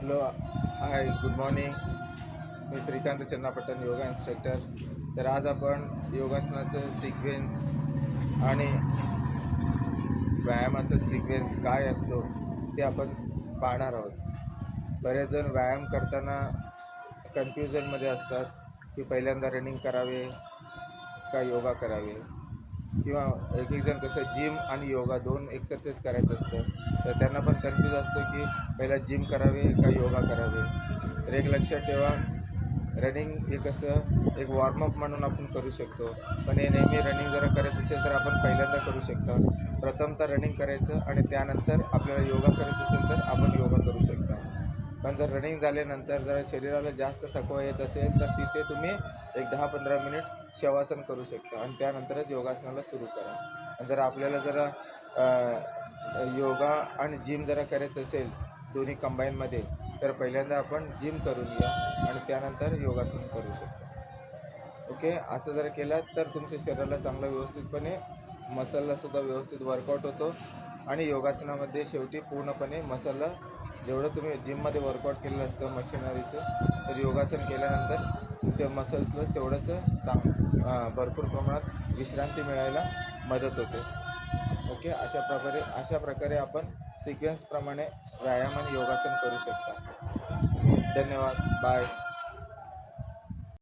Hello, हाय, good morning. मी Shrikant चन्नापट्टण, yoga instructor. तर आज आपण योगासनाचं सिक्वेन्स आणि व्यायामाचा सिक्वेन्स काय असतो ते आपण पाहणार आहोत. बरेच जण व्यायाम करताना कन्फ्युजनमध्ये असतात की पहिल्यांदा रनिंग करावे का योगा करावे, किंवा एक एक जण कसं जिम आणि योगा दोन एक्सरसाइज करायचं असतं, तर त्यांना पण कन्फ्यूज असतं की पहिला जिम करावे का योगा करावे. तर एक लक्षात ठेवा, रनिंग हे कसं एक वॉर्मअप म्हणून आपण करू शकतो, पण हे नेहमी रनिंग जर करायचं असेल तर आपण पहिल्यांदा करू शकता. प्रथमतः रनिंग करायचं आणि त्यानंतर आपल्याला योगा करायचं असेल तर आपण योगा करू शकता. पण जर रनिंग झाल्यानंतर जर शरीराला जास्त थकवा येत असेल तर तिथे तुम्ही एक 10-15 मिनिट शवासन करू शकता आणि त्यानंतरच योगासनाला सुरू करा. आणि जर आपल्याला जरा योगा आणि जिम जरा करायचं असेल दोन्ही कंबाईनमध्ये, तर पहिल्यांदा आपण जिम करून घ्या आणि त्यानंतर योगासन करू शकता. ओके, असं जर केलं तर तुमच्या शरीराला चांगलं व्यवस्थितपणे मसललासुद्धा व्यवस्थित वर्कआउट होतो. आणि योगासनामध्ये शेवटी पूर्णपणे मसलला जेवढं तुम्ही जिममध्ये वर्कआउट केलेलं असतं मशिनरीचं, तर योगासन केल्यानंतर तुमच्या मसल्सला तेवढंच भरपूर प्रमाणात विश्रांती मिळायला मदत होते. ओके, अशा प्रकारे आपण सिक्वेन्सप्रमाणे व्यायाम आणि योगासन करू शकता. ओके, धन्यवाद, बाय.